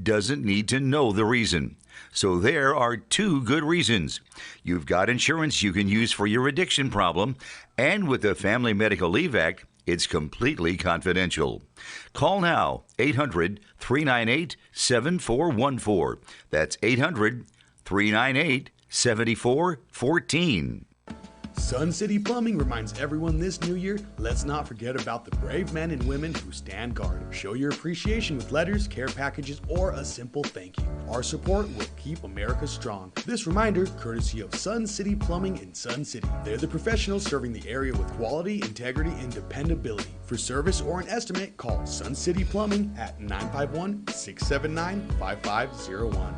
doesn't need to know the reason. So there are two good reasons. You've got insurance you can use for your addiction problem, and with the Family Medical Leave Act, it's completely confidential. Call now, 800-398-7414. That's 800-398-7414. Sun City Plumbing reminds everyone this new year, let's not forget about the brave men and women who stand guard. Show your appreciation with letters, care packages, or a simple thank you. Our support will keep America strong. This reminder, courtesy of Sun City Plumbing in Sun City. They're the professionals serving the area with quality, integrity, and dependability. For service or an estimate, call Sun City Plumbing at 951-679-5501.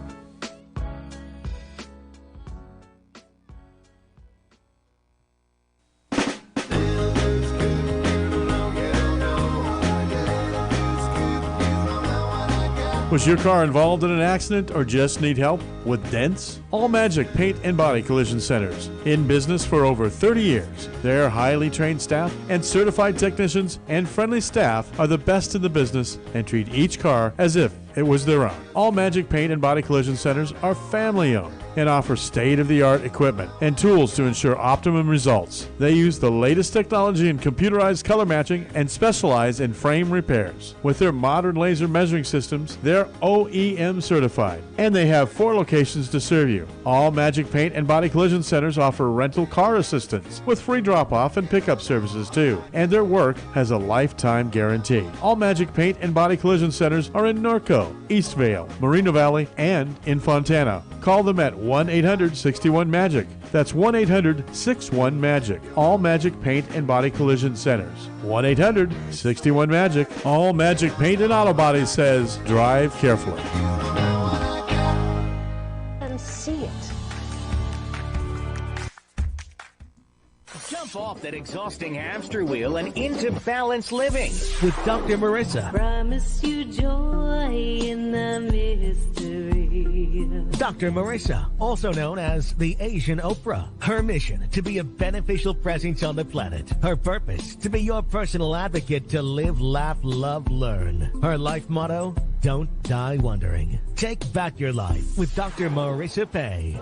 Was your car involved in an accident or just need help with dents? All Magic Paint and Body Collision Centers. In business for over 30 years. Their highly trained staff and certified technicians and friendly staff are the best in the business and treat each car as if it was their own. All Magic Paint and Body Collision Centers are family owned and offer state-of-the-art equipment and tools to ensure optimum results. They use the latest technology in computerized color matching and specialize in frame repairs. With their modern laser measuring systems, they're OEM certified, and they have 4 locations to serve you. All Magic Paint and Body Collision Centers offer rental car assistance with free drop-off and pickup services too, and their work has a lifetime guarantee. All Magic Paint and Body Collision Centers are in Norco, Eastvale, Moreno Valley, and in Fontana. Call them at 1-800-61-MAGIC. That's 1-800-61-MAGIC. All Magic Paint and Body Collision Centers. 1-800-61-MAGIC. All Magic Paint and Auto Body says, drive carefully. And see it. Jump off that exhausting hamster wheel and into balanced living with Dr. Marissa. Promise you joy in the mystery. Dr. Marissa, also known as the Asian Oprah. Her mission, to be a beneficial presence on the planet. Her purpose, to be your personal advocate to live, laugh, love, learn. Her life motto, don't die wondering. Take back your life with Dr. Marissa Pay.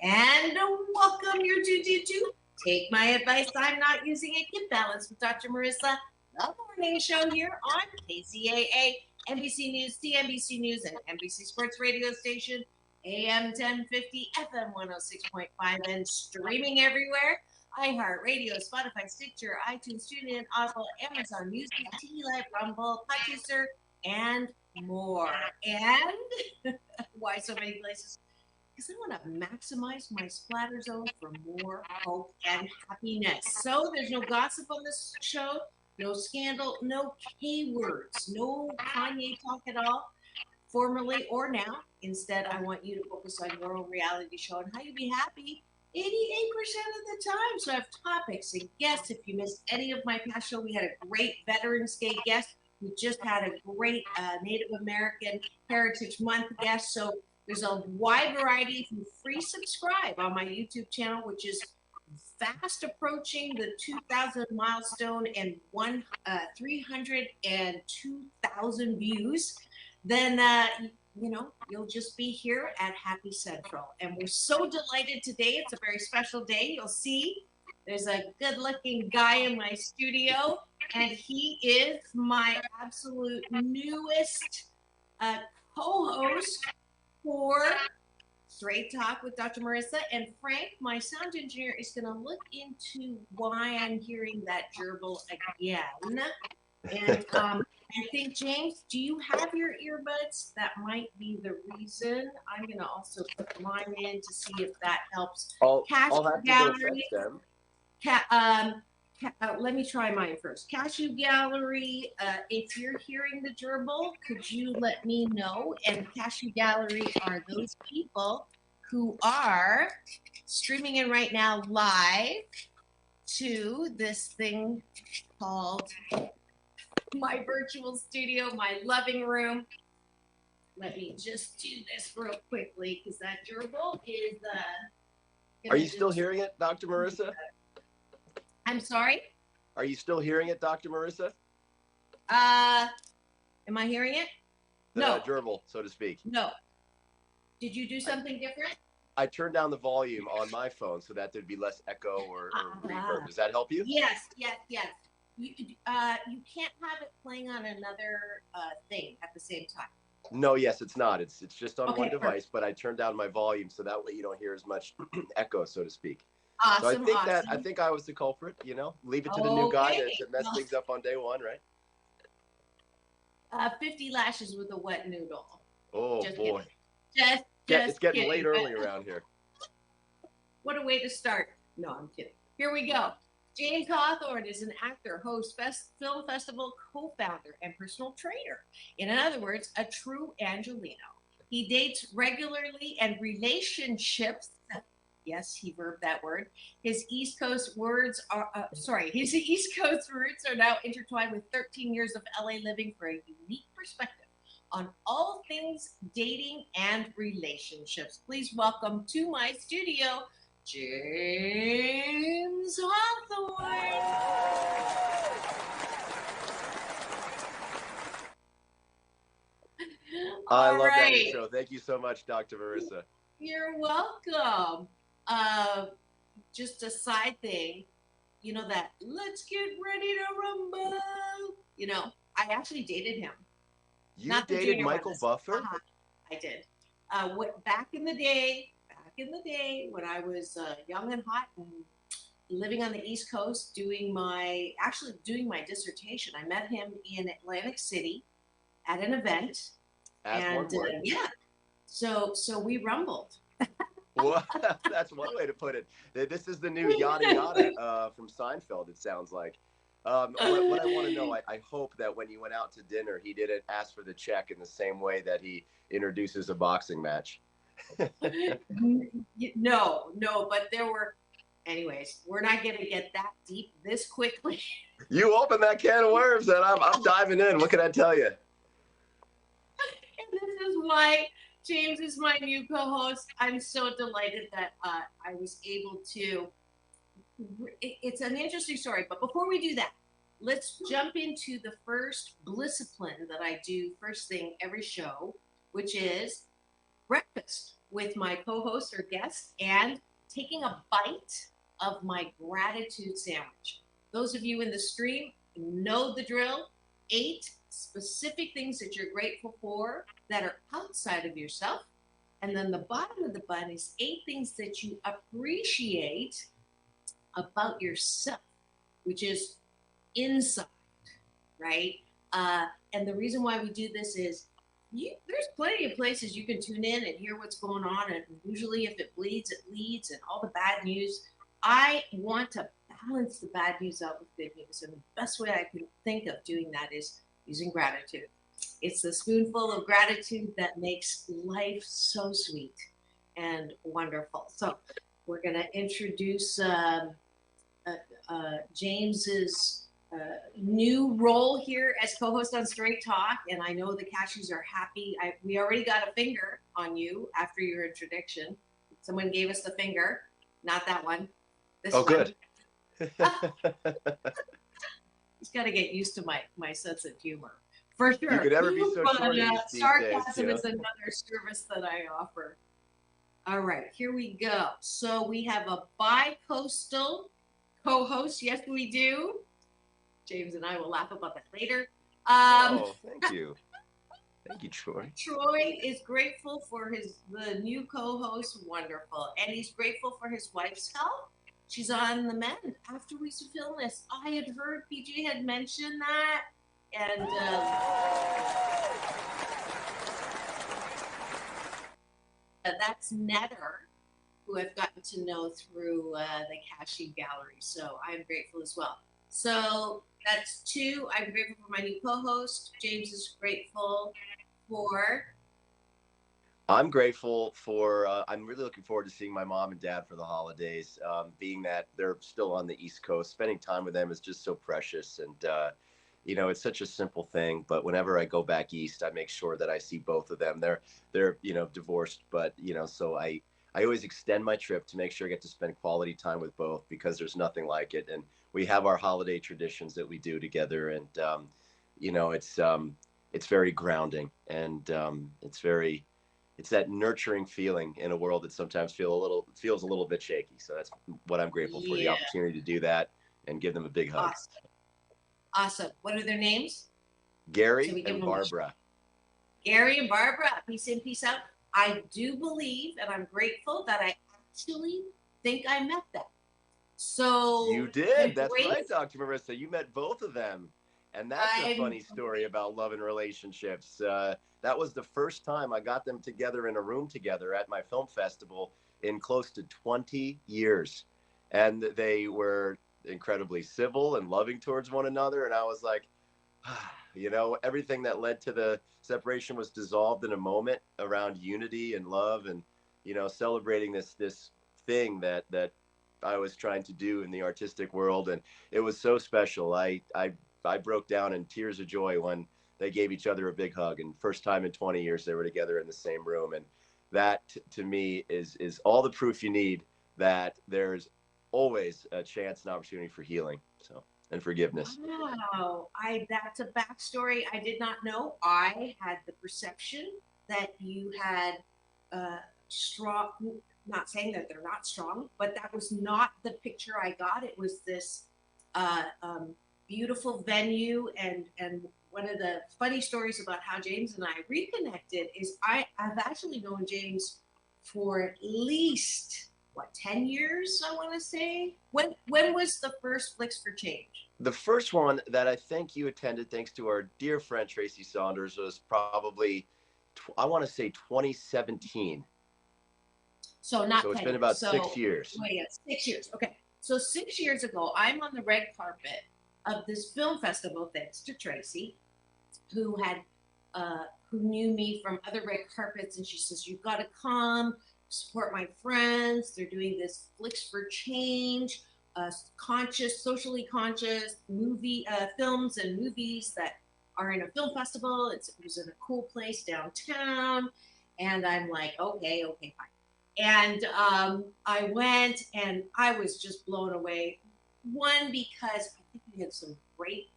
And welcome, your 222. Take my advice. I'm not using it. Get balanced with Dr. Marissa. The morning show here on KCAA, NBC News, CNBC News, and NBC Sports Radio Station, AM 1050, FM 106.5, and streaming everywhere. iHeartRadio, Spotify, Stitcher, iTunes, TuneIn, Audible, Amazon Music, T-Live, Rumble, Podchaser, and more. And why so many places? Because I want to maximize my splatter zone for more hope and happiness. So there's no gossip on this show, no scandal, no K-words, no Kanye talk at all, formerly or now. Instead, I want you to focus on your own reality show and how you be happy 88% of the time. So I have topics and guests. If you missed any of my past show, we had a great Veterans Day guest. We just had a great Native American Heritage Month guest. So there's a wide variety. If you free subscribe on my YouTube channel, which is fast approaching the 2,000 milestone and 302,000 views, then you'll just be here at Happy Central. And we're so delighted today. It's a very special day. You'll see there's a good-looking guy in my studio, and he is my absolute newest co-host for Straight Talk with Dr. Marissa. And Frank, my sound engineer, is going to look into why I'm hearing that gerbil again. And I think, James, do you have your earbuds? That might be the reason. I'm going to also put mine in to see if that helps. I'll have to go fetch them. Let me try mine first. Cashew Gallery, if you're hearing the gerbil, could you let me know? And Cashew Gallery are those people who are streaming in right now live to this thing called my virtual studio, my loving room. Let me just do this real quickly because that gerbil is... Are you still hearing it, Dr. Marissa? I'm sorry? Are you still hearing it, Dr. Marissa? Am I hearing it? the No. gerbil, so to speak. No. Did you do something different? I turned down the volume on my phone so that there'd be less echo or reverb. Does that help you? Yes. You can't have it playing on another thing at the same time. No, yes, it's not. It's just on Okay, one device, perfect. but I turned down my volume so that way you don't hear as much echo, so to speak. Awesome. So I think I was the culprit. Leave it to the new guy to mess Well, things up on day one, right? 50 lashes with a wet noodle. Oh Just boy, kidding. it's getting kidding. late early around here. What a way to start. No, I'm kidding. Here we go. James Hawthorne is an actor, host, film festival co-founder, and personal trainer. In other words, a true Angelino. He dates regularly and relationships. Yes, he verbed that word. His East Coast roots are now intertwined with 13 years of LA living for a unique perspective on all things dating and relationships. Please welcome to my studio, James Hawthorne. I love that intro. Thank you so much, Dr. Marissa. You're welcome. Just a side thing, that let's get ready to rumble. I actually dated him. You dated Michael Buffer? I did. Back in the day when I was young and hot and living on the East Coast doing my dissertation. I met him in Atlantic City at an event. One would. Yeah. So we rumbled. Well, that's one way to put it. This is the new yada yada from Seinfeld, it sounds like. What I want to know, I hope that when you went out to dinner, he didn't ask for the check in the same way that he introduces a boxing match. No, but there were. Anyways, we're not going to get that deep this quickly. You opened that can of worms, and I'm diving in. What can I tell you? And this is why James is my new co-host. I'm so delighted that I was able to. It's an interesting story, but before we do that, let's jump into the first discipline that I do first thing every show, which is breakfast with my co-host or guest and taking a bite of my gratitude sandwich. Those of you in the stream know the drill. 8 specific things that you're grateful for that are outside of yourself. And then the bottom of the bun is 8 things that you appreciate about yourself, which is inside, right? And the reason why we do this is there's plenty of places you can tune in and hear what's going on. And usually if it bleeds, it leads, and all the bad news. I want to balance the bad news out with good news. And the best way I can think of doing that is using gratitude. It's the spoonful of gratitude that makes life so sweet and wonderful. So we're going to introduce James's new role here as co-host on Straight Talk, and I know the cashies are happy. We already got a finger on you after your introduction. Someone gave us the finger, not that one. This one. Good. He's got to get used to my sense of humor, for sure. You could ever be so short sarcasm is another service that I offer. All right, here we go. So we have a bi-coastal co-host. Yes, we do. James and I will laugh about that later. Thank you. Thank you, Troy. Troy is grateful for the new co-host. Wonderful. And he's grateful for his wife's health. She's on the mend after weeks of illness. I had heard PJ had mentioned that. And that's Netter, who I've gotten to know through the Cashew Gallery. So I'm grateful as well. So that's 2. I'm grateful for my new co-host. James is grateful for. I'm grateful for, I'm really looking forward to seeing my mom and dad for the holidays, being that they're still on the East Coast. Spending time with them is just so precious. And, it's such a simple thing. But whenever I go back East, I make sure that I see both of them. They're divorced. But, so I always extend my trip to make sure I get to spend quality time with both because there's nothing like it. And we have our holiday traditions that we do together. And, it's very grounding, and it's that nurturing feeling in a world that sometimes feels a little bit shaky. So that's what I'm grateful for, the Yeah. opportunity to do that and give them a big hug. Awesome. Awesome. What are their names? So Gary we give and them Barbara. Gary and Barbara, peace in, peace out. I do believe, and I'm grateful that I actually think I met them. So You the did. That's great, right, Dr. Marissa. You met both of them. And that's a I'm funny story about love and relationships. That was the first time I got them together in a room together at my film festival in close to 20 years. And they were incredibly civil and loving towards one another. And I was like, everything that led to the separation was dissolved in a moment around unity and love, and celebrating this thing that I was trying to do in the artistic world. And it was so special. I broke down in tears of joy when they gave each other a big hug, and first time in 20 years they were together in the same room. And that to me is all the proof you need that there's always a chance and opportunity for healing, and forgiveness. wow. That's a backstory I did not know. I had the perception that you had strong, not saying that they're not strong, but that was not the picture I got. It was this uh, um, beautiful venue, and one of the funny stories about how James and I reconnected is I've actually known James for at least 10 years, I want to say. When was the first Flicks for Change? The first one that I think you attended, thanks to our dear friend Tracy Saunders, was probably, I want to say 2017. So not So it's 10 been years. about So 6 years. wait, yeah, 6 years. Okay. So 6 years ago, I'm on the red carpet of this film festival, thanks to Tracy, who had who knew me from other red carpets, and she says, "You've got to come support my friends. They're doing this Flicks for Change, socially conscious movie films and movies that are in a film festival. It was in a cool place downtown." And I'm like, okay, okay, fine. And I went, and I was just blown away. One, because I think we had some great,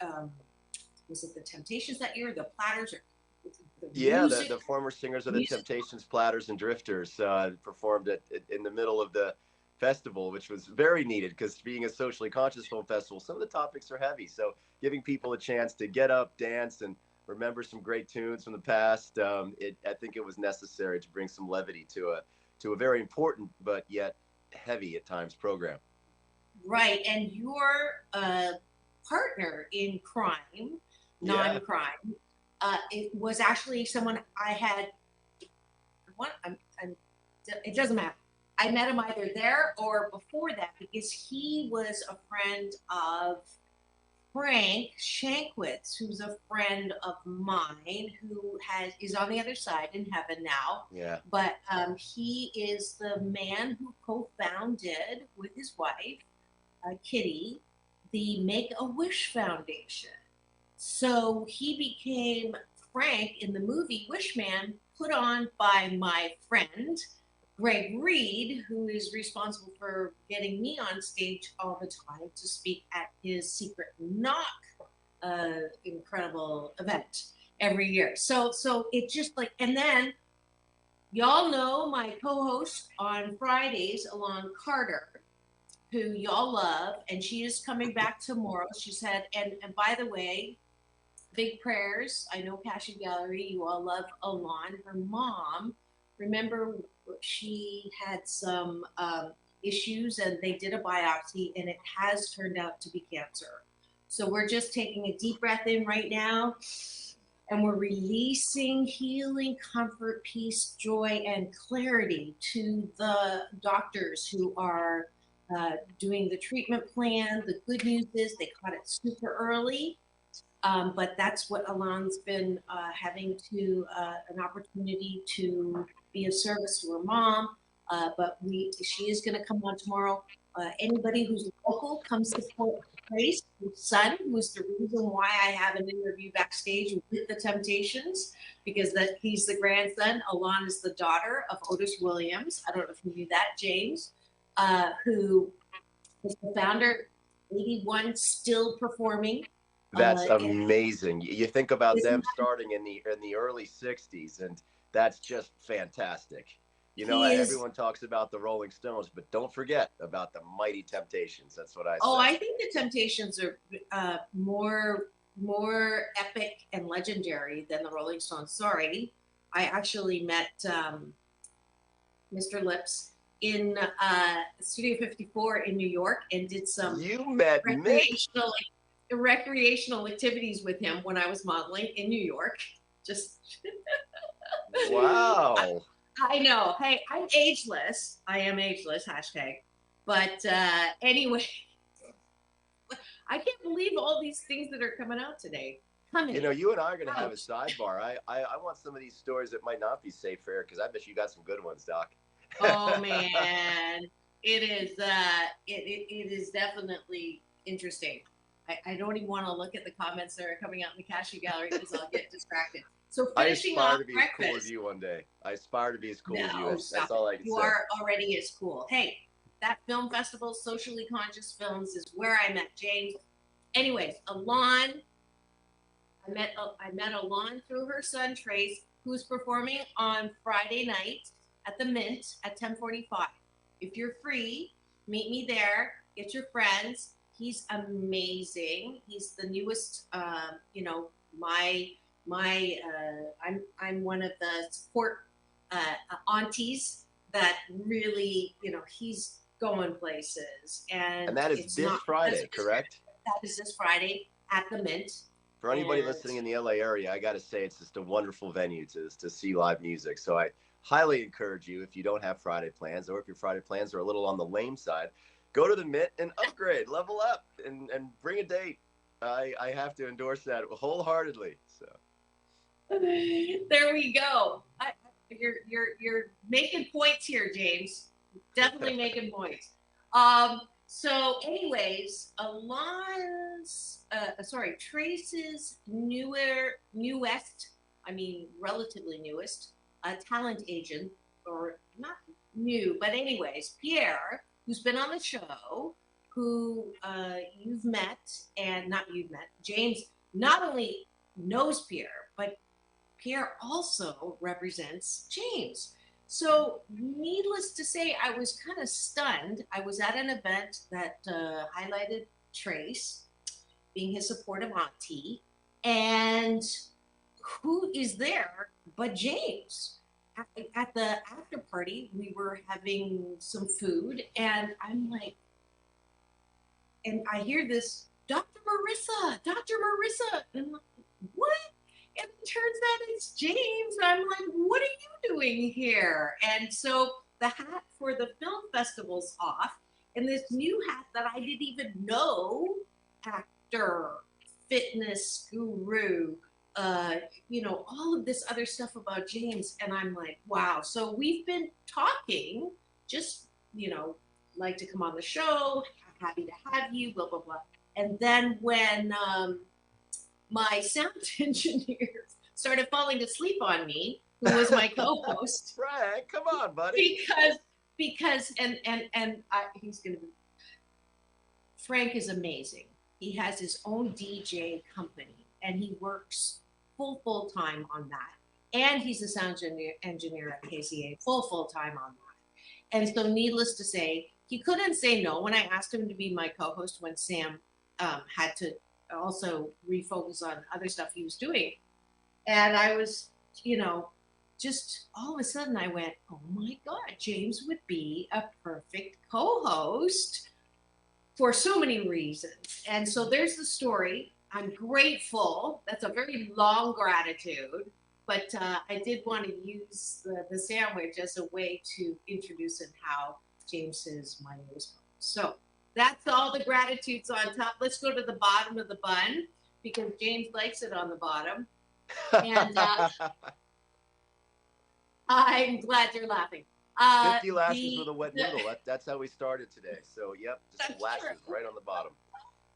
was it the Temptations that year, the Platters, or the Yeah, music? the former singers of the Music. Temptations, Platters, and Drifters performed in the middle of the festival, which was very needed because being a socially conscious film festival, some of the topics are heavy. So giving people a chance to get up, dance, and remember some great tunes from the past, I think it was necessary to bring some levity to a very important but yet heavy at times program. Right, and your partner in crime, Yeah. non-crime, it was actually someone I had. It doesn't matter. I met him either there or before that because he was a friend of Frank Shankwitz, who's a friend of mine who is on the other side in heaven now. Yeah. But he is the man who co-founded with his wife, Kitty, the Make-A-Wish Foundation. So he became Frank in the movie Wishman, put on by my friend Greg Reed, who is responsible for getting me on stage all the time to speak at his Secret Knock incredible event every year. So it just like, and then y'all know my co-host on Fridays, Alon Carter, who y'all love, and she is coming back tomorrow. She said, and by the way, big prayers. I know Passion Gallery, you all love Alon. Her mom, remember, she had some issues, and they did a biopsy, and it has turned out to be cancer. So we're just taking a deep breath in right now, and we're releasing healing, comfort, peace, joy, and clarity to the doctors who are doing the treatment plan. The good news is they caught it super early, but that's what Alon's been having an opportunity to be of service to her mom. But she is going to come on tomorrow. Anybody who's local, come support Grace, whose son, who's the reason why I have an interview backstage with the Temptations, because he's the grandson. Alon is the daughter of Otis Williams. I don't know if you knew that, James, who is the founder, 81, still performing. That's And amazing. You think about isn't them that, starting in the early '60s, and that's just fantastic. You know, he is. everyone talks about the Rolling Stones, but don't forget about the Mighty Temptations. That's what I Oh, say. I think the Temptations are more epic and legendary than the Rolling Stones. Sorry, I actually met Mr. Lips in Studio 54 in New York and did some You met Mick. recreational recreational activities with him when I was modeling in New York. Just Wow. I know. Hey, I'm ageless. I am ageless. Hashtag. But anyway, I can't believe all these things that are coming out today. You know, you and I are going to have a Ouch. sidebar. I want some of these stories that might not be safe for air because I bet you got some good ones, Doc. Oh man, it is. It is definitely interesting. I don't even want to look at the comments that are coming out in the cashew gallery because I'll get distracted. So I finishing aspire off to be as cool as breakfast. you one day. I aspire to be as cool as you. No, That's stop all I it. can You say. are already as cool. Hey, that film festival, Socially Conscious Films, is where I met James. Anyways, Alon, I met Alon through her son Trace, who's performing on Friday night at the Mint at 10:45. If you're free, meet me there. Get your friends. He's amazing. He's the newest. I'm one of the support aunties that really, he's going places, And and that is it's this not Friday, correct? that is this Friday at the Mint. For anybody And listening in the LA area, I got to say it's just a wonderful venue to see live music. So I highly encourage you, if you don't have Friday plans, or if your Friday plans are a little on the lame side, go to the Mint and upgrade, level up, and bring a date. I have to endorse that wholeheartedly. So there we go. You're making points here, James. Definitely making points. So, anyways, Trace's relatively newest, talent agent, or not new, but anyways, Pierre, who's been on the show, who you've met, and not you've met, James not only knows Pierre, but Pierre also represents James. So, needless to say, I was kind of stunned. I was at an event that highlighted Trace being his supportive auntie, and who is there but James? At the after party, we were having some food, and I'm like, and I hear this, Dr. Marissa. And I'm like, what? And it turns out it's James. And I'm like, what are you doing here? And so the hat for the film festival's off, and this new hat that I didn't even know, actor, fitness guru, all of this other stuff about James. And I'm like, wow. So we've been talking, just, like to come on the show, happy to have you, blah, blah, blah. And then when my sound engineer started falling asleep on me, who was my co-host. Frank, come on, buddy. Because he's gonna be. Frank is amazing. He has his own DJ company, and he works full time on that. And he's a sound engineer at KCA, full time on that. And so, needless to say, he couldn't say no when I asked him to be my co-host when Sam had to also refocus on other stuff he was doing. And I was, just all of a sudden I went, oh my God, James would be a perfect co-host for so many reasons. And so there's the story. I'm grateful. That's a very long gratitude. But I did want to use the sandwich as a way to introduce and how James is my newest co-host. So that's all the gratitudes on top. Let's go to the bottom of the bun because James likes it on the bottom. And I'm glad you're laughing. 50 lashes with a wet noodle. That's how we started today. So, yep, just lashes right on the bottom.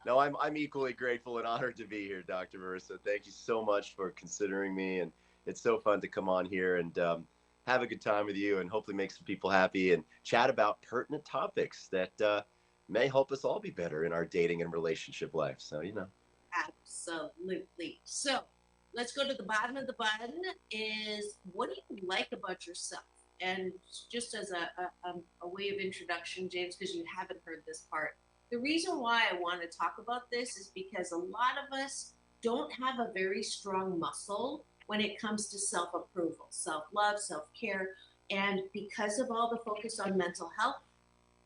No, I'm equally grateful and honored to be here, Dr. Marissa. Thank you so much for considering me. And it's so fun to come on here and have a good time with you and hopefully make some people happy and chat about pertinent topics that may help us all be better in our dating and relationship life. So, Absolutely. So let's go to the bottom of the button is what do you like about yourself? And just as a way of introduction, James, because you haven't heard this part, the reason why I want to talk about this is because a lot of us don't have a very strong muscle when it comes to self approval, self love, self care. And because of all the focus on mental health,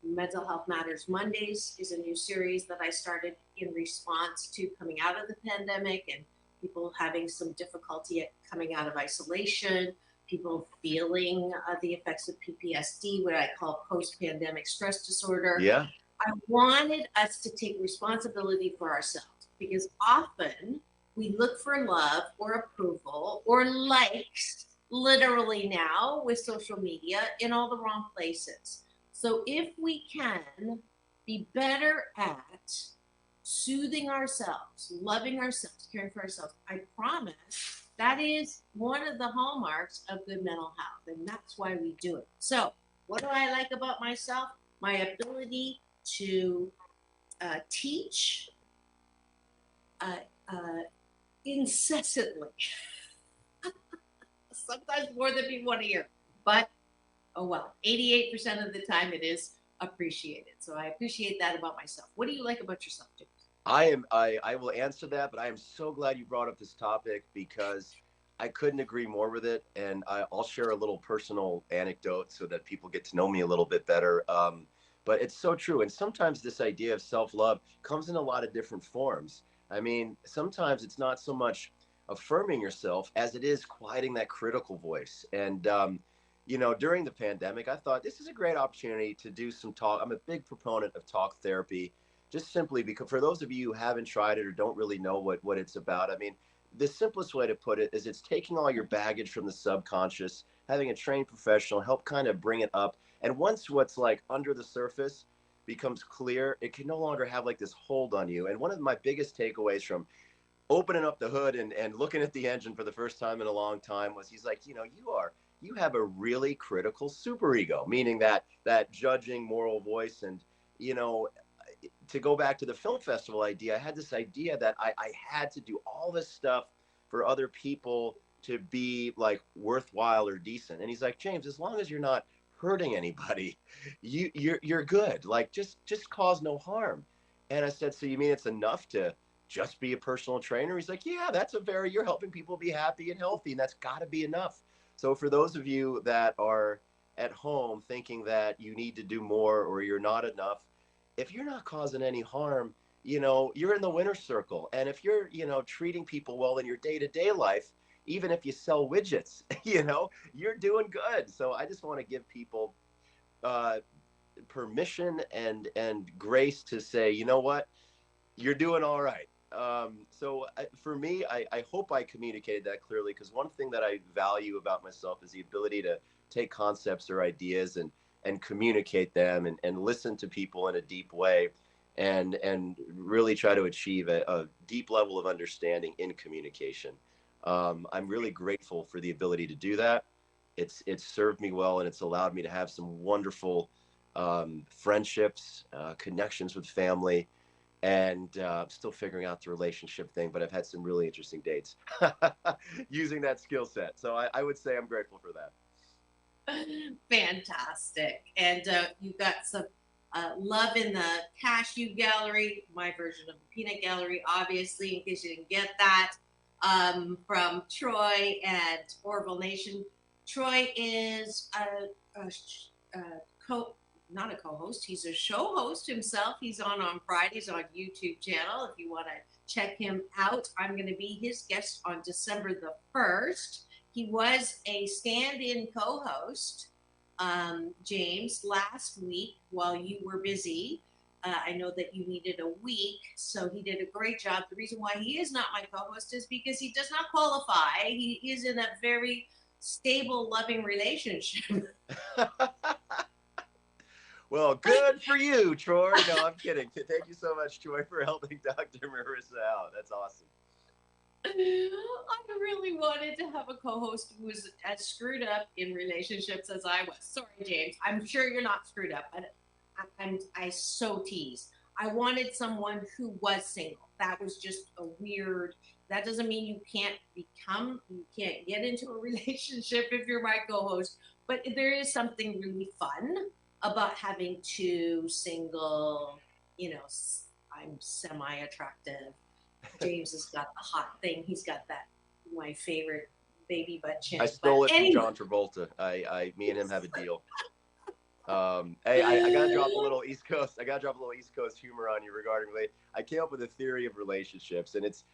Mental Health Matters Mondays is a new series that I started in response to coming out of the pandemic and people having some difficulty at coming out of isolation, people feeling the effects of PTSD, what I call post pandemic stress disorder. Yeah. I wanted us to take responsibility for ourselves because often we look for love or approval or likes, literally now with social media, in all the wrong places. So if we can be better at soothing ourselves, loving ourselves, caring for ourselves, I promise that is one of the hallmarks of good mental health. And that's why we do it. So what do I like about myself? My ability to teach incessantly, sometimes more than people want to hear, but oh well, 88% of the time it is appreciated. So I appreciate that about myself. What do you like about yourself, James? I will answer that, but I am so glad you brought up this topic because I couldn't agree more with it. And I'll share a little personal anecdote so that people get to know me a little bit better. But it's so true. And sometimes this idea of self-love comes in a lot of different forms. I mean, sometimes it's not so much affirming yourself as it is quieting that critical voice. And during the pandemic, I thought this is a great opportunity to do some talk. I'm a big proponent of talk therapy, just simply because for those of you who haven't tried it or don't really know what it's about, I mean, the simplest way to put it is it's taking all your baggage from the subconscious, having a trained professional help kind of bring it up. And once what's like under the surface becomes clear, it can no longer have like this hold on you. And one of my biggest takeaways from opening up the hood and looking at the engine for the first time in a long time was he's like, you have a really critical superego, meaning that judging moral voice. And to go back to the film festival idea, I had this idea that I had to do all this stuff for other people to be like worthwhile or decent. And he's like, James, as long as you're not hurting anybody, you're good. Like just cause no harm. And I said, so you mean it's enough to just be a personal trainer? He's like, yeah, you're helping people be happy and healthy, and that's got to be enough. So for those of you that are at home thinking that you need to do more or you're not enough, if you're not causing any harm, you're in the winner's circle. And if you're, treating people well in your day-to-day life, even if you sell widgets, you're doing good. So I just want to give people permission and grace to say, you know what, you're doing all right. For me, I hope I communicated that clearly, because one thing that I value about myself is the ability to take concepts or ideas and communicate them and listen to people in a deep way and really try to achieve a deep level of understanding in communication. I'm really grateful for the ability to do that. It's served me well, and it's allowed me to have some wonderful friendships, connections with family, and still figuring out the relationship thing, but I've had some really interesting dates using that skill set. So I would say I'm grateful for that. Fantastic. And you got some love in the cashew gallery, my version of the peanut gallery, obviously, in case you didn't get that, from Troy and Orville Nation. Troy is not a co-host, he's a show host himself. He's on Fridays on YouTube channel. If you want to check him out, I'm going to be his guest on December the 1st. He was a stand-in co-host, James, last week while you were busy. I know that you needed a week, so he did a great job. The reason why he is not my co-host is because he does not qualify. He is in a very stable, loving relationship. Well, good for you, Troy. No, I'm kidding. Thank you so much, Troy, for helping Dr. Marissa out. That's awesome. I really wanted to have a co-host who was as screwed up in relationships as I was. Sorry, James. I'm sure you're not screwed up, but I so tease. I wanted someone who was single. That was just a weird. That doesn't mean you can't get into a relationship if you're my co-host. But there is something really fun about having two single, I'm semi-attractive. James has got the hot thing. He's got that, my favorite baby butt chin. I stole it from anyway. John Travolta. Me and him have a deal. Hey, I gotta drop a little East Coast. I gotta drop a little East Coast humor on you regarding. I came up with a theory of relationships, and it's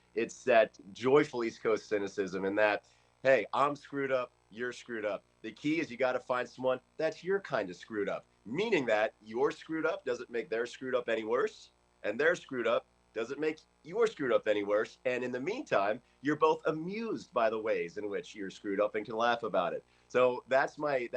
that joyful East Coast cynicism, and that, hey, I'm screwed up, you're screwed up. The key is you got to find someone that's your kind of screwed up, meaning that you're screwed up doesn't make their screwed up any worse, and they're screwed up doesn't make your screwed up any worse. And in the meantime, you're both amused by the ways in which you're screwed up and can laugh about it. So that's my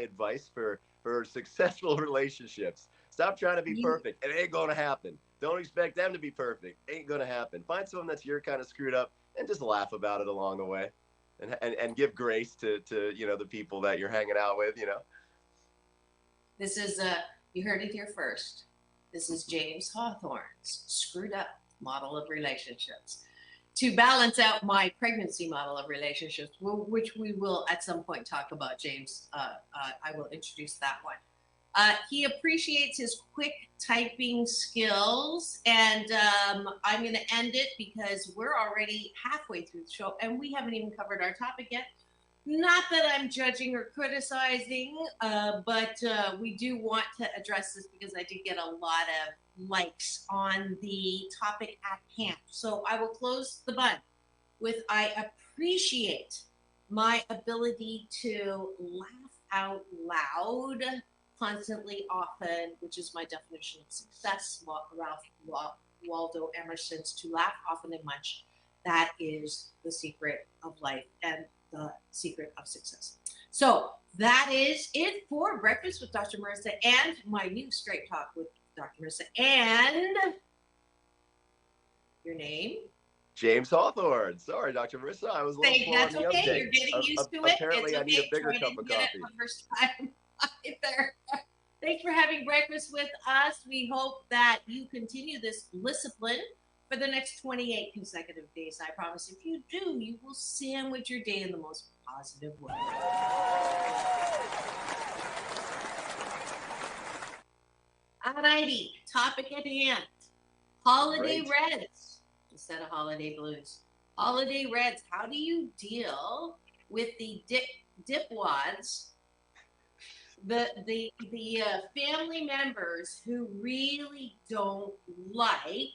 advice for successful relationships. Stop trying to be perfect. It ain't gonna happen. Don't expect them to be perfect. Ain't gonna happen. Find someone that's your kind of screwed up and just laugh about it along the way, and give grace to the people that you're hanging out with. This is you heard it here first. This is James Hawthorne's screwed up model of relationships to balance out my pregnancy model of relationships, which we will at some point talk about. James, I will introduce that one. He appreciates his quick typing skills, and I'm going to end it because we're already halfway through the show and we haven't even covered our topic yet. Not that I'm judging or criticizing, but we do want to address this because I did get a lot of likes on the topic at hand. So I will close the button with I appreciate my ability to laugh out loud constantly, often, which is my definition of success. Ralph Waldo Emerson's to laugh often and much. That is the secret of life and the secret of success. So that is it for Breakfast with Dr. Marissa and my new Straight Talk with Dr. Marissa. And your name? James Hawthorne. Sorry, Dr. Marissa. I was a little slow on That's the okay. update. You're getting used to it. Apparently, It's I need a bigger Try cup of get coffee. It the first time there. Thanks for having breakfast with us. We hope that you continue this discipline for the next 28 consecutive days. I promise if you do, you will sandwich your day in the most positive way. Alrighty, topic at hand. Holiday Reds instead of holiday blues. Holiday Reds, how do you deal with the dipwads, the family members who really don't like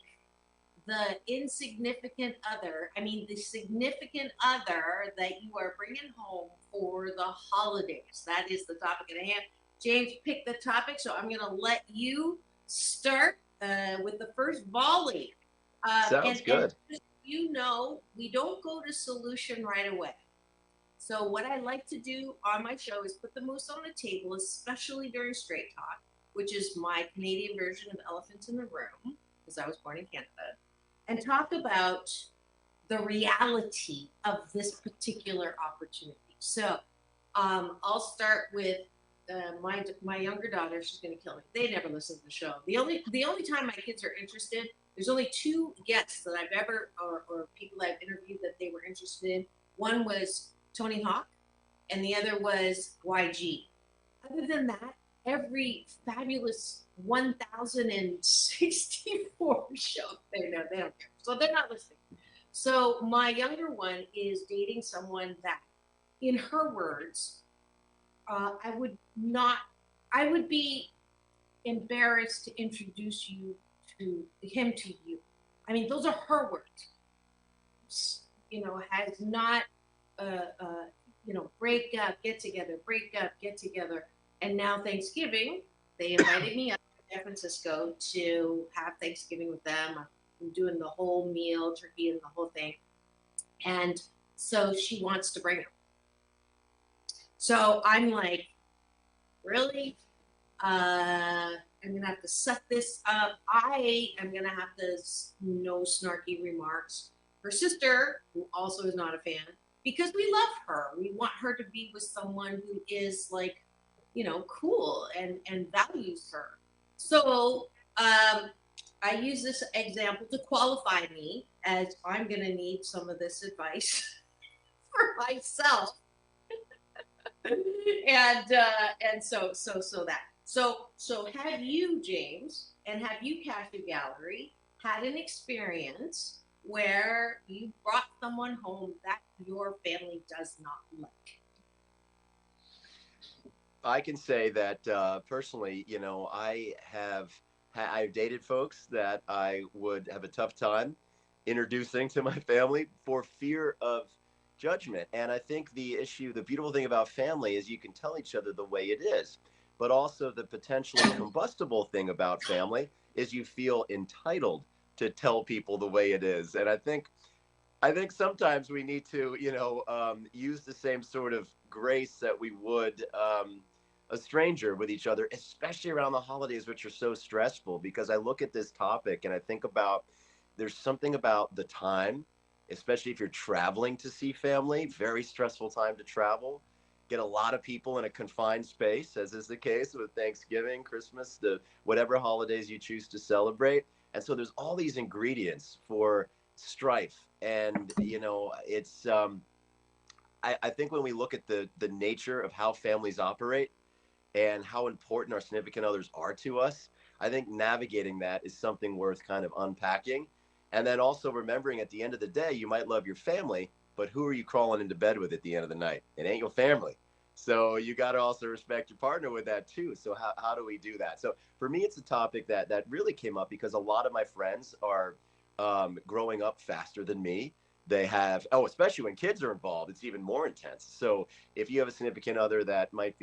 the insignificant other, the significant other that you are bringing home for the holidays? That is the topic at hand. James picked the topic, so I'm going to let you start with the first volley. Sounds good. And we don't go to solution right away. So what I like to do on my show is put the moose on the table, especially during Straight Talk, which is my Canadian version of Elephant in the Room, because I was born in Canada, and talk about the reality of this particular opportunity. So I'll start with my younger daughter. She's going to kill me. They never listen to the show. The only time my kids are interested, there's only two guests that I've ever, or people I've interviewed that they were interested in. One was Tony Hawk, and the other was YG. Other than that, every fabulous 1,064 show, they don't care. So they're not listening. So my younger one is dating someone that, in her words, I would be embarrassed to introduce him to you. Those are her words. Has not, break up, get together. And now Thanksgiving, they invited me up to San Francisco to have Thanksgiving with them. I'm doing the whole meal, turkey and the whole thing. And so she wants to bring him. So I'm like, really? I'm going to have to suck this up. I am going to have to no snarky remarks. Her sister, who also is not a fan, because we love her. We want her to be with someone who is cool and values her. So I use this example to qualify me, as I'm going to need some of this advice for myself. And have you, James, and have you, Cashew Gallery, had an experience where you brought someone home that your family does not like? I can say that personally, I've dated folks that I would have a tough time introducing to my family for fear of judgment. And I think the beautiful thing about family is you can tell each other the way it is. But also the potentially combustible thing about family is you feel entitled to tell people the way it is. And I think sometimes we need to, use the same sort of grace that we would a stranger with each other, especially around the holidays, which are so stressful. Because I look at this topic and I think about there's something about the time, especially if you're traveling to see family, very stressful time to travel. Get a lot of people in a confined space, as is the case with Thanksgiving, Christmas, the whatever holidays you choose to celebrate. And so there's all these ingredients for strife. And, I think when we look at the nature of how families operate and how important our significant others are to us, I think navigating that is something worth kind of unpacking. And then also remembering at the end of the day, you might love your family, but who are you crawling into bed with at the end of the night? It ain't your family. So you got to also respect your partner with that too. So how do we do that? So for me, it's a topic that really came up because a lot of my friends are growing up faster than me. They have, especially when kids are involved, it's even more intense. So if you have a significant other that might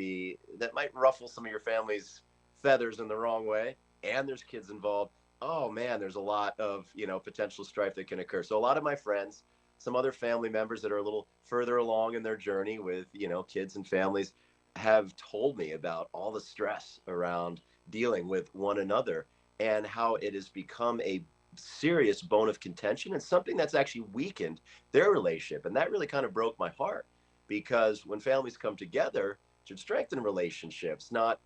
ruffle some of your family's feathers in the wrong way, and there's kids involved, oh man, there's a lot of, potential strife that can occur. So a lot of my friends, some other family members that are a little further along in their journey with, kids and families, have told me about all the stress around dealing with one another and how it has become a serious bone of contention and something that's actually weakened their relationship. And that really kind of broke my heart, because when families come together, it should strengthen relationships, not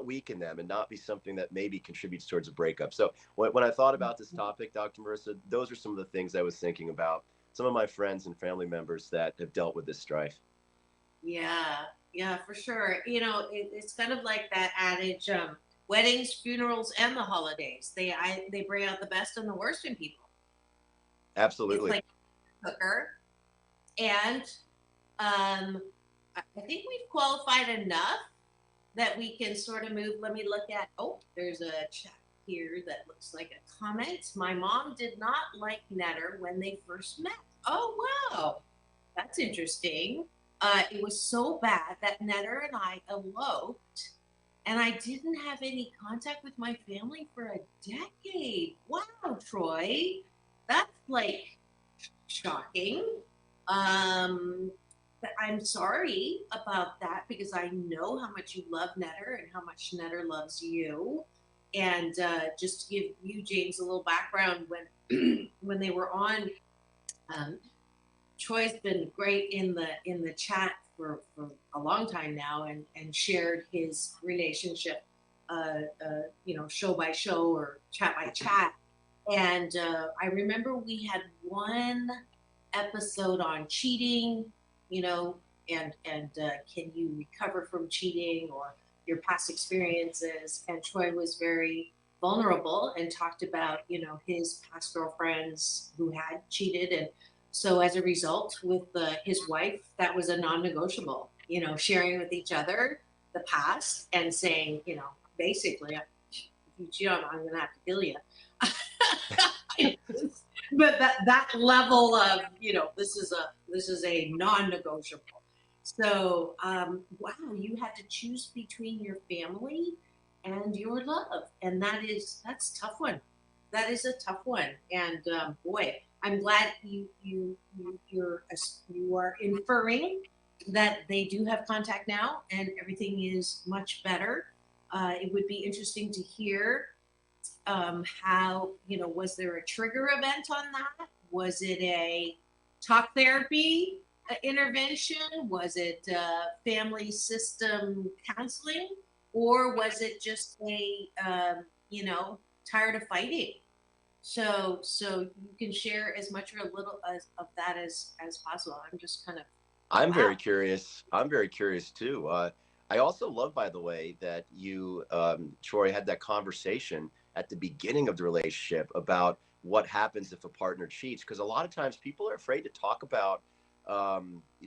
weaken them, and not be something that maybe contributes towards a breakup. So when I thought about this topic, Dr. Marissa, those are some of the things I was thinking about. Some of my friends and family members that have dealt with this strife. Yeah, for sure. It's kind of like that adage, weddings, funerals, and the holidays. They bring out the best and the worst in people. It's Absolutely. like a cooker. And I think we've qualified enough that we can sort of move. Let me look at, there's a chat here that looks like a comment. My mom did not like Netter when they first met. Oh, wow. That's interesting. It was so bad that Netter and I eloped, and I didn't have any contact with my family for a decade. Wow, Troy. That's like shocking. But I'm sorry about that, because I know how much you love Netter and how much Netter loves you. And just to give you, James, a little background, when when they were on, Troy's been great in the chat for a long time now, and shared his relationship, show by show or chat by chat. And I remember we had one episode on cheating, and can you recover from cheating, or your past experiences. And Troy was very vulnerable and talked about, his past girlfriends who had cheated. And so as a result, with his wife, that was a non-negotiable, sharing with each other the past and saying, basically, if you cheat on me, I'm going to have to kill you. But that level of, this is a non-negotiable. So, wow, you had to choose between your family and your love, and that's a tough one. That is a tough one. And boy, I'm glad you are inferring that they do have contact now and everything is much better. It would be interesting to hear how, was there a trigger event on that? Was it a talk therapy intervention? Was it family system counseling? Or was it just a, tired of fighting? So you can share as much or a little of that as possible. I'm just kind of, I'm very wow. curious. I'm very curious too. I also love, by the way, that you, Troy, had that conversation at the beginning of the relationship about what happens if a partner cheats. Because a lot of times people are afraid to talk about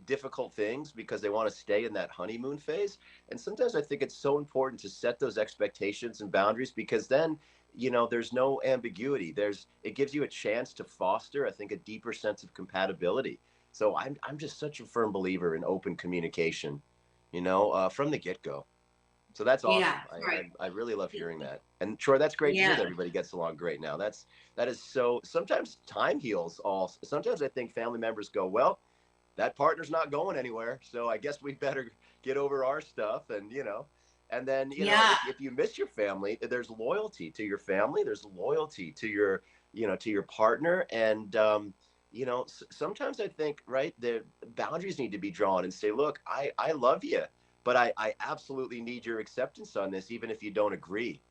difficult things because they want to stay in that honeymoon phase. And sometimes I think it's so important to set those expectations and boundaries because then, there's no ambiguity. It gives you a chance to foster, I think, a deeper sense of compatibility. So I'm just such a firm believer in open communication, from the get go. So that's Yeah, awesome. I, right. I I really love hearing that. And Troy, that's great to hear Yeah. that everybody gets along great now. That is so. Sometimes time heals all. Sometimes I think family members go, well, that partner's not going anywhere, so I guess we better get over our stuff, and then Yeah. if you miss your family, there's loyalty to your family, there's loyalty to your partner, and sometimes I think, right, the boundaries need to be drawn and say, look, I love you, but I absolutely need your acceptance on this, even if you don't agree.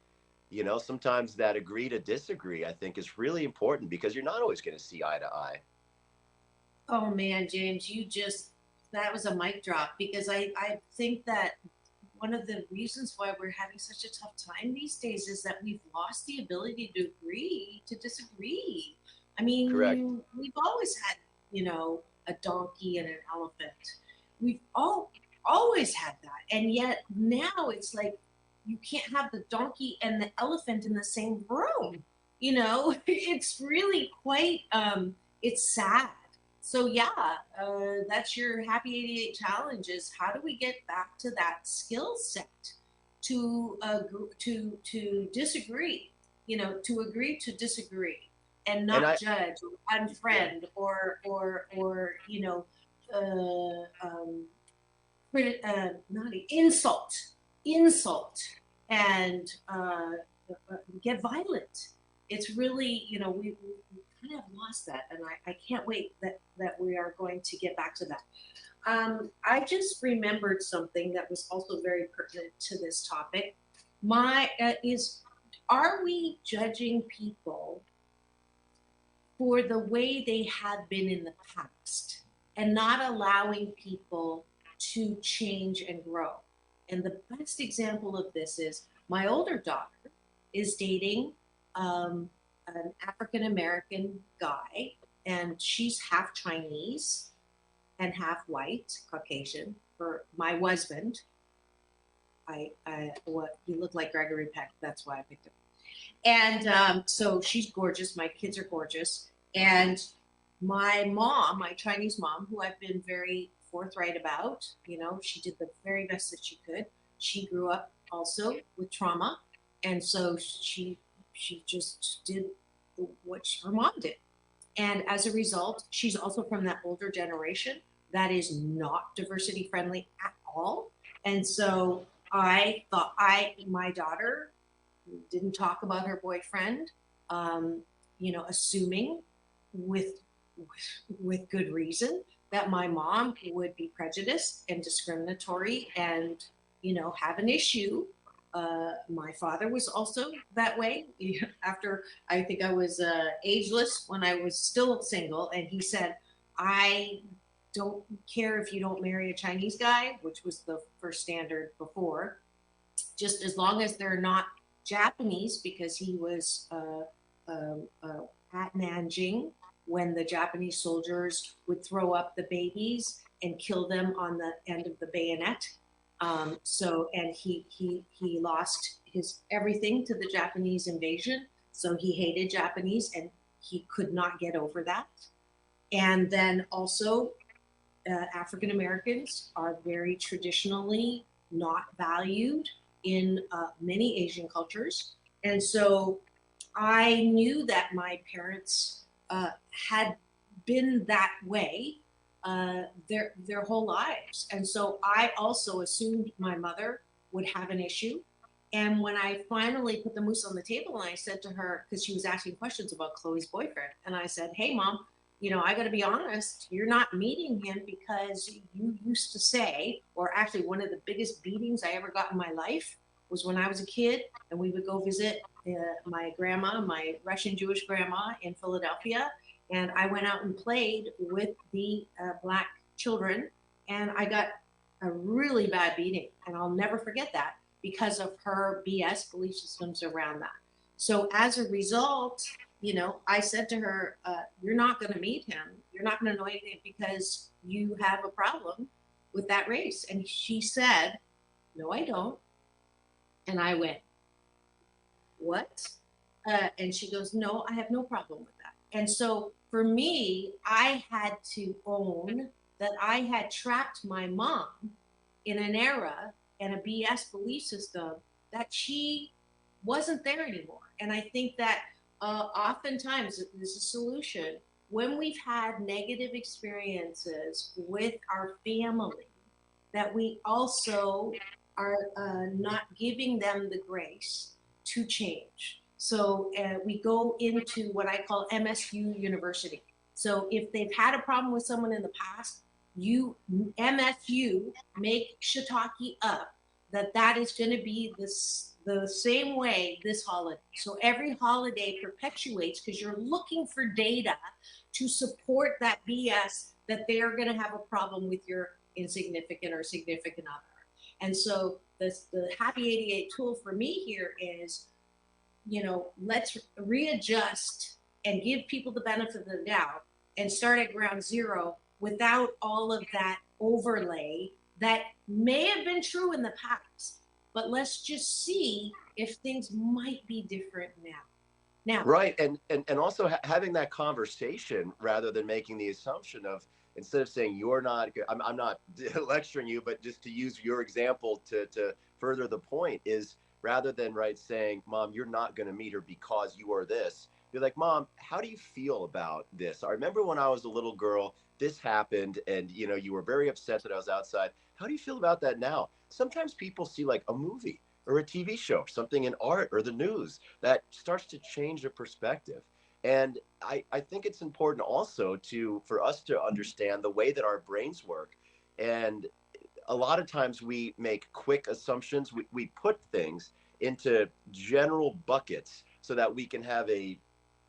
Sometimes that agree to disagree, I think, is really important because you're not always going to see eye to eye. Oh man, James, that was a mic drop because I think that one of the reasons why we're having such a tough time these days is that we've lost the ability to agree to disagree. I mean, Correct. we've always had, a donkey and an elephant. We've always had that. And yet now it's like you can't have the donkey and the elephant in the same room. It's really quite it's sad. So yeah, that's your happy 88 challenge is how do we get back to that skill set to disagree, to agree to disagree and And not I judge or Yeah. unfriend or not insult and get violent. It's really, we kind of lost that, and I can't wait that we are going to get back to that. I just remembered something that was also very pertinent to this topic. My is Are we judging people for the way they have been in the past and not allowing people to change and grow? And the best example of this is my older daughter is dating an African American guy, and she's half Chinese and half white, Caucasian. For my husband, what he looked like Gregory Peck. That's why I picked him. And so she's gorgeous. My kids are gorgeous. And my mom, my Chinese mom, who I've been very forthright about, she did the very best that she could. She grew up also with trauma. And so she just did what her mom did. And as a result, she's also from that older generation that is not diversity friendly at all. And so I thought my daughter didn't talk about her boyfriend, um, assuming with with good reason that my mom would be prejudiced and discriminatory and have an issue. My father was also that way. After I think I was ageless when I was still single, and he said, "I don't care if you don't marry a Chinese guy," which was the first standard before, just as long as they're not Japanese, because he was at Nanjing when the Japanese soldiers would throw up the babies and kill them on the end of the bayonet. And he lost his everything to the Japanese invasion. So he hated Japanese and he could not get over that. And then also, African Americans are very traditionally not valued in many Asian cultures. And so I knew that my parents had been that way their whole lives. And so I also assumed my mother would have an issue. And when I finally put the moose on the table and I said to her, because she was asking questions about Chloe's boyfriend, and I said, "Hey, mom, I got to be honest, you're not meeting him because you used to say," or actually, one of the biggest beatings I ever got in my life was when I was a kid and we would go visit my grandma, my Russian Jewish grandma in Philadelphia. And I went out and played with the black children, and I got a really bad beating. And I'll never forget that because of her BS belief systems around that. So as a result, I said to her, you're not going to meet him. You're not going to know anything because you have a problem with that race. And she said, no, I don't. And I went, what? And she goes, no, I have no problem with that. And so for me, I had to own that I had trapped my mom in an era and a BS belief system that she wasn't there anymore. And I think that oftentimes there's a solution when we've had negative experiences with our family, that we also are not giving them the grace to change. So we go into what I call MSU University. So if they've had a problem with someone in the past, MSU make shiitake up that is going to be the same way this holiday. So every holiday perpetuates because you're looking for data to support that BS that they're going to have a problem with your insignificant or significant other. And so the Happy 88 tool for me here is, let's readjust and give people the benefit of the doubt and start at ground zero without all of that overlay that may have been true in the past. But let's just see if things might be different now. Right, and also having that conversation rather than making the assumption of, instead of saying you're not, I'm not lecturing you, but just to use your example to further the point is, rather than saying, Mom, you're not going to meet her because you are this. You're like, Mom, how do you feel about this? I remember when I was a little girl, this happened, and you were very upset that I was outside. How do you feel about that now? Sometimes people see like a movie or a TV show, something in art or the news that starts to change their perspective. And I think it's important also for us to understand the way that our brains work. And a lot of times we make quick assumptions. We put things into general buckets so that we can have a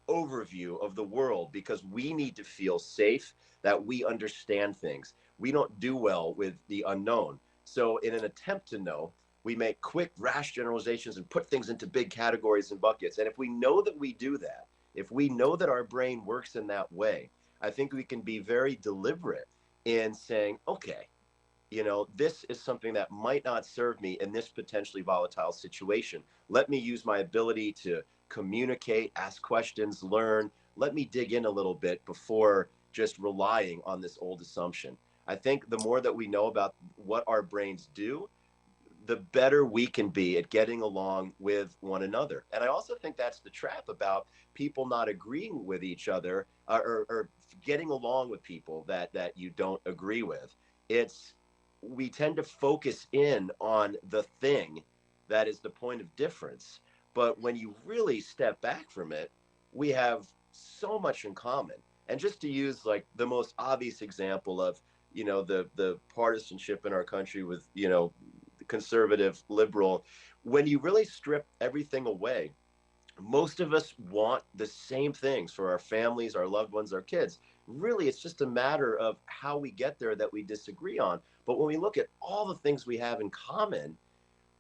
overview of the world, because we need to feel safe, that we understand things. We don't do well with the unknown. So in an attempt to know, we make quick, rash generalizations and put things into big categories and buckets. And if we know that we do that, if we know that our brain works in that way, I think we can be very deliberate in saying, okay, this is something that might not serve me in this potentially volatile situation. Let me use my ability to communicate, ask questions, learn. Let me dig in a little bit before just relying on this old assumption. I think the more that we know about what our brains do, the better we can be at getting along with one another. And I also think that's the trap about people not agreeing with each other, or getting along with people that you don't agree with. We tend to focus in on the thing that is the point of difference. But when you really step back from it, we have so much in common. And just to use like the most obvious example of, the partisanship in our country with, conservative, liberal, when you really strip everything away, most of us want the same things for our families, our loved ones, our kids. Really, it's just a matter of how we get there that we disagree on. But when we look at all the things we have in common,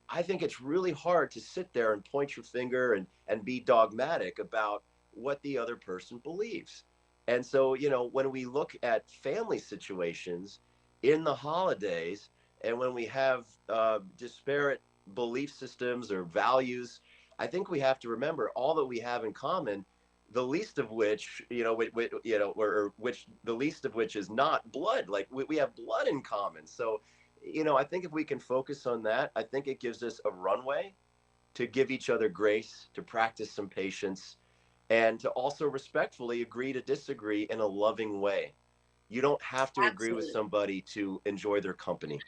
I think it's really hard to sit there and point your finger and be dogmatic about what the other person believes. And so, when we look at family situations in the holidays, and when we have disparate belief systems or values, I think we have to remember all that we have in common, the least of which, which the least of which is not blood. Like we have blood in common. So, I think if we can focus on that, I think it gives us a runway to give each other grace, to practice some patience, and to also respectfully agree to disagree in a loving way. You don't have to agree with somebody to enjoy their company.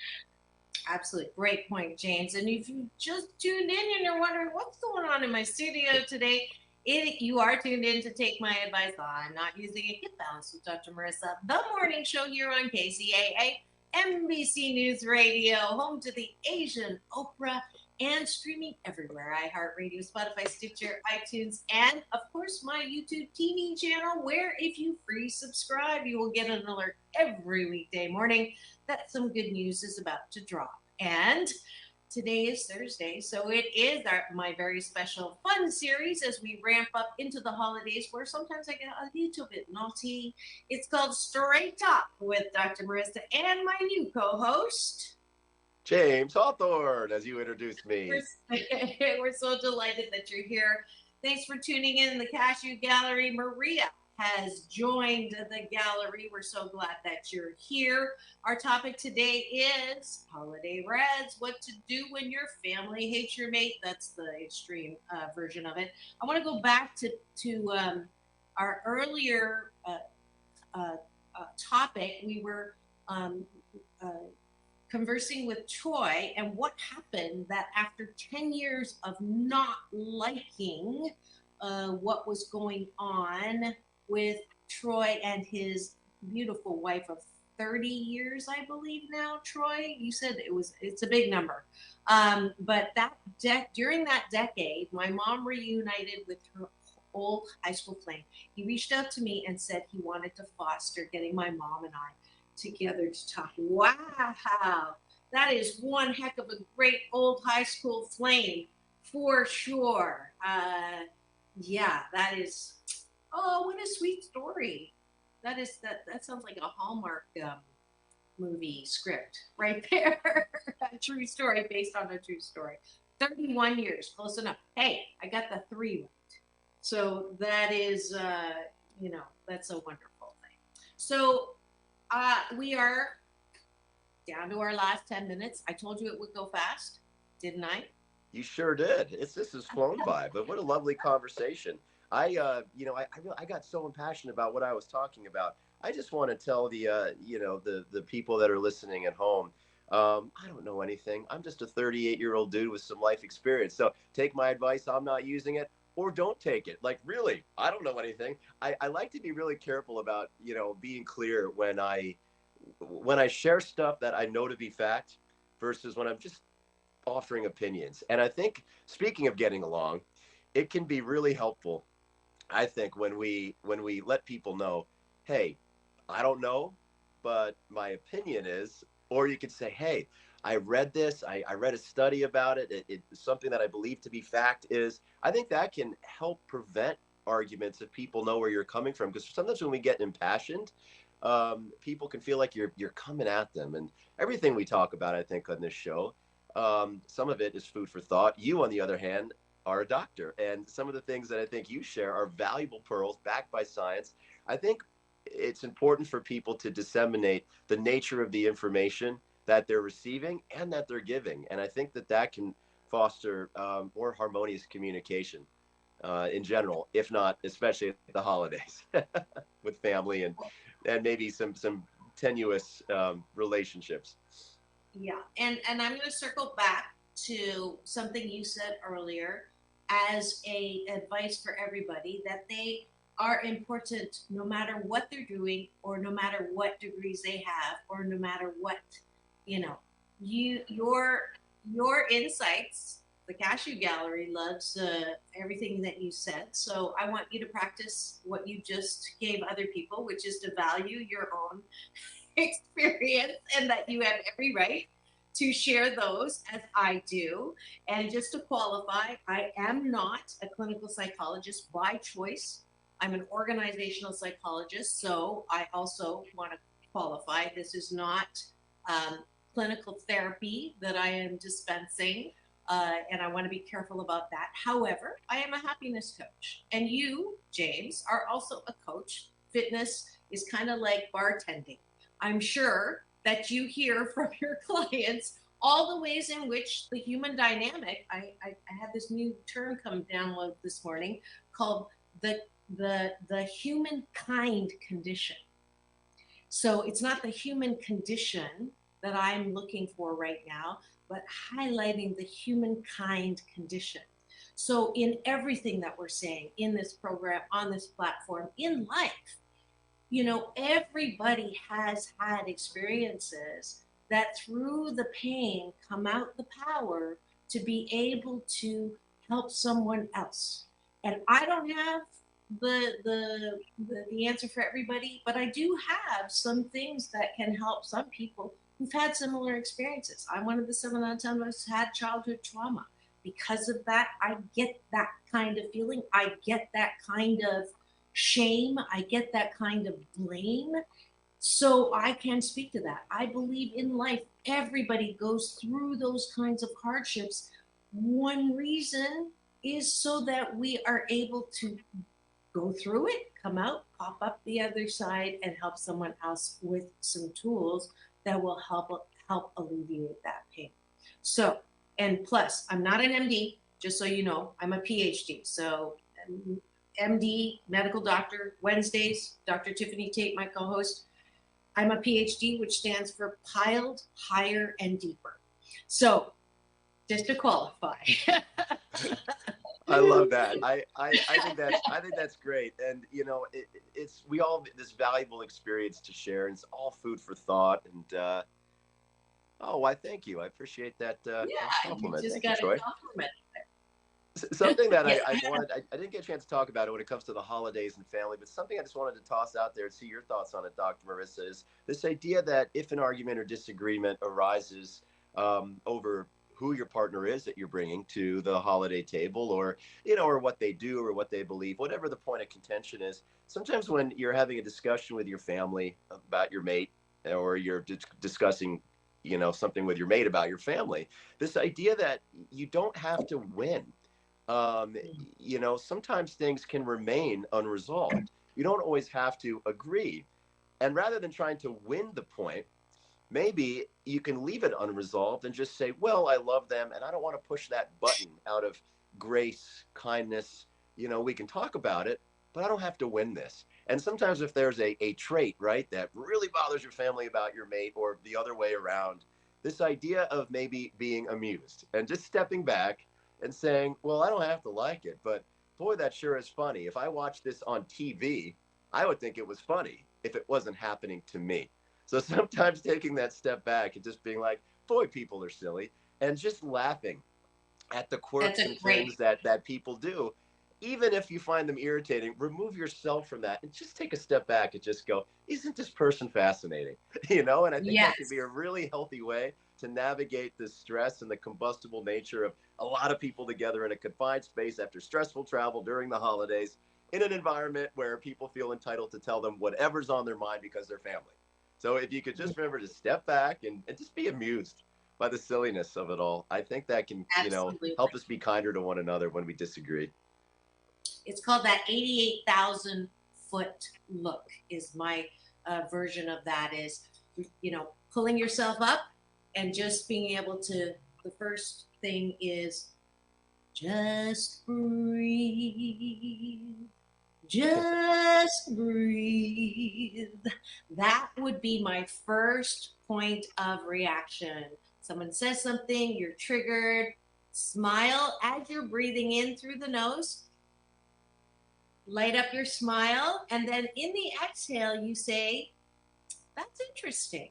Absolutely. Great point, James. And if you just tuned in and you're wondering what's going on in my studio today, you are tuned in to Take My Advice on Not Using a Gift Balance with Dr. Marissa, the morning show here on KCAA, NBC News Radio, home to the Asian Oprah. and streaming everywhere. iHeartRadio, Spotify, Stitcher, iTunes, and of course my YouTube TV channel, where if you free subscribe, you will get an alert every weekday morning that some good news is about to drop. And today is Thursday, so it is my very special fun series as we ramp up into the holidays, where sometimes I get a little bit naughty. It's called Straight Talk with Dr. Marissa and my new co-host, James Hawthorne, as you introduced me. We're so delighted that you're here. Thanks for tuning in the Cashew Gallery. Maria has joined the gallery. We're so glad that you're here. Our topic today is holiday reds, what to do when your family hates your mate. That's the extreme version of it. I want to go back to our earlier topic. We were conversing with Troy, and what happened that after 10 years of not liking what was going on with Troy and his beautiful wife of 30 years, I believe now, Troy, you said it's a big number. But during that decade, my mom reunited with her old high school flame. He reached out to me and said he wanted to foster getting my mom and I together to talk. Wow, that is one heck of a great old high school flame for sure. Yeah, that is, oh, what a sweet story. That sounds like a Hallmark movie script right there. A true story based on a true story. 31 years, close enough. Hey, I got the 3 right. So that is, that's a wonderful thing. So we are down to our last 10 minutes. I told you it would go fast, didn't I? You sure did. This has flown by, but what a lovely conversation. I got so impassioned about what I was talking about. I just want to tell the people that are listening at home, I don't know anything. I'm just a 38-year-old dude with some life experience. So take my advice. I'm not using it, or don't take it. Like, really, I don't know anything. I like to be really careful about, being clear when I share stuff that I know to be fact versus when I'm just offering opinions. And I think, speaking of getting along, it can be really helpful, I think, when we let people know, hey, I don't know, but my opinion is, or you could say, hey, I read this, I read a study about it. It's something that I believe to be fact is. I think that can help prevent arguments if people know where you're coming from. Because sometimes when we get impassioned, people can feel like you're coming at them. And everything we talk about, I think, on this show, some of it is food for thought. You, on the other hand, are a doctor. And some of the things that I think you share are valuable pearls backed by science. I think it's important for people to disseminate the nature of the information that they're receiving and that they're giving. And I think that can foster more harmonious communication in general, if not especially at the holidays with family and maybe some tenuous relationships. Yeah, and I'm going to circle back to something you said earlier as a advice for everybody, that they are important no matter what they're doing, or no matter what degrees they have, or no matter what, your insights. The Cashew Gallery loves everything that you said. So I want you to practice what you just gave other people, which is to value your own experience, and that you have every right to share those, as I do. And just to qualify, I am not a clinical psychologist by choice. I'm an organizational psychologist, so I also want to qualify. This is not clinical therapy that I am dispensing, and I want to be careful about that. However, I am a happiness coach, and you, James, are also a coach. Fitness is kind of like bartending. I'm sure that you hear from your clients all the ways in which the human dynamic, I had this new term come download this morning called the humankind condition. So it's not the human condition that I'm looking for right now, but highlighting the humankind condition. So in everything that we're saying in this program, on this platform, in life, everybody has had experiences that through the pain come out the power to be able to help someone else. And I don't have the answer for everybody, but I do have some things that can help some people who've had similar experiences. I'm one of the 7 out of 10 who's had childhood trauma. Because of that, I get that kind of feeling. I get that kind of shame. I get that kind of blame. So I can speak to that. I believe in life, everybody goes through those kinds of hardships. One reason is so that we are able to go through it, come out, pop up the other side, and help someone else with some tools that will help alleviate that pain. So, and plus, I'm not an MD, just so you know, I'm a PhD. So, MD, medical doctor, Wednesdays, Dr. Tiffany Tate, my co-host. I'm a PhD, which stands for piled higher and deeper. So, just to qualify. I love that. I think that's great. And you know, it's we all have this valuable experience to share, and it's all food for thought. And oh, why? Thank you. I appreciate that, that compliment. You just Thank got you, a Troy. compliment. Something that I didn't get a chance to talk about it when it comes to the holidays and family, but something I just wanted to toss out there and see your thoughts on it, Dr. Marissa, is this idea that if an argument or disagreement arises over who your partner is that you're bringing to the holiday table, or you know, or what they do or what they believe, whatever the point of contention is, sometimes when you're having a discussion with your family about your mate, or you're discussing, you know, something with your mate about your family, this idea that you don't have to win. You know, sometimes things can remain unresolved. You don't always have to agree. And rather than trying to win the point, maybe you can leave it unresolved and just say, well, I love them and I don't want to push that button out of grace, kindness. You know, we can talk about it, but I don't have to win this. And sometimes if there's a trait, right, that really bothers your family about your mate, or the other way around, this idea of maybe being amused and just stepping back and saying, well, I don't have to like it, but boy, that sure is funny. If I watched this on TV, I would think it was funny if it wasn't happening to me. So sometimes taking that step back and just being like, boy, people are silly, and just laughing at the quirks and things that people do, even if you find them irritating, remove yourself from that and just take a step back and just go, isn't this person fascinating? You know, and I think that could be a really healthy way to navigate the stress and the combustible nature of a lot of people together in a confined space after stressful travel during the holidays, in an environment where people feel entitled to tell them whatever's on their mind because they're family. So if you could just remember to step back and just be amused by the silliness of it all, I think that can, you know, help us be kinder to one another when we disagree. It's called that 88,000 foot look is my version of that, is, you know, pulling yourself up and just being able to, the first thing is just breathe. Just breathe. That would be my first point of reaction. Someone says something, you're triggered, smile as you're breathing in through the nose. Light up your smile, and then in the exhale, you say, that's interesting.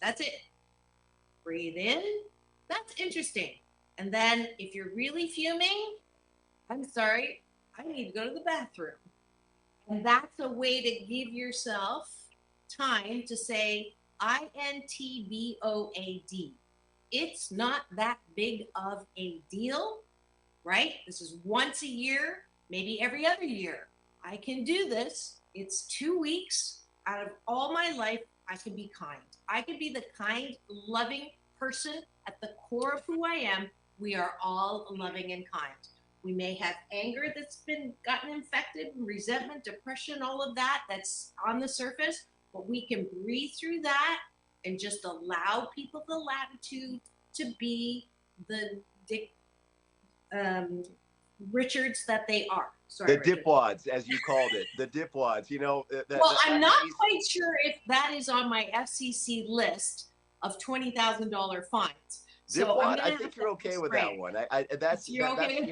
That's it. Breathe in. That's interesting. And then if you're really fuming, I'm sorry, I need to go to the bathroom. And that's a way to give yourself time to say, INTVOAD. It's not that big of a deal, right? This is once a year, maybe every other year. I can do this. It's 2 weeks out of all my life. I can be kind. I can be the kind, loving person at the core of who I am. We are all loving and kind. We may have anger that's been gotten infected, resentment, depression, all of that that's on the surface, but we can breathe through that and just allow people the latitude to be the Richards that they are. Sorry, the dipwads, as you called it, the dipwads. You know, I'm not quite sure if that is on my FCC list of $20,000 fines. Dipwad, I think you're okay with that one. That's you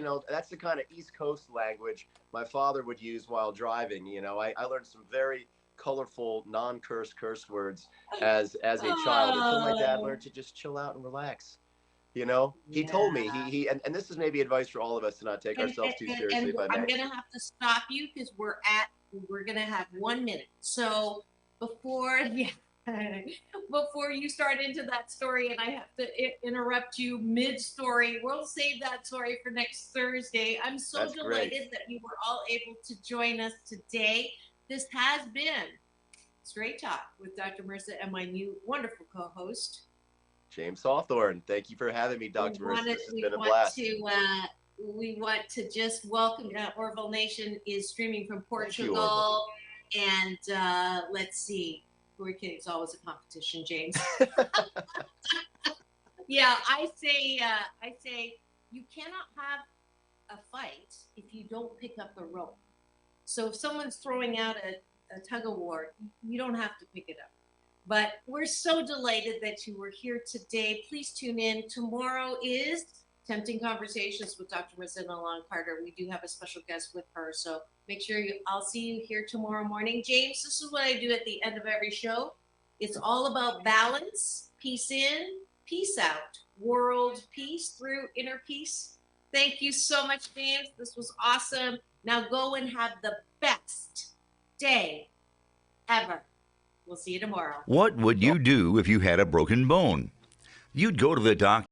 know, that's the kind of East Coast language my father would use while driving. You know, I learned some very colorful non-curse words as a child until my dad learned to just chill out and relax. You know, he told me Yeah. and this is maybe advice for all of us to not take ourselves too seriously, if I I'm may. gonna have to stop you because we're gonna have 1 minute. So before yeah, before you start into that story, and I have to interrupt you mid-story, we'll save that story for next Thursday. I'm so That's great. delighted that you were all able to join us today. This has been Straight Talk with Dr. Marissa and my new wonderful co-host. James Hawthorne, thank you for having me, Dr. Marissa. This has been a blast. We want to just welcome Orville Nation is streaming from Thank you, Portugal, and let's see. We're kidding. It's always a competition, James. Yeah, I say you cannot have a fight if you don't pick up the rope. So if someone's throwing out a tug of war, you don't have to pick it up. But we're so delighted that you were here today. Please tune in. Tomorrow is Tempting Conversations with Dr. Marissa Carter. We do have a special guest with her. So make sure I'll see you here tomorrow morning. James, this is what I do at the end of every show. It's all about balance, peace in, peace out, world peace through inner peace. Thank you so much, James. This was awesome. Now go and have the best day ever. We'll see you tomorrow. What would you do if you had a broken bone? You'd go to the doctor.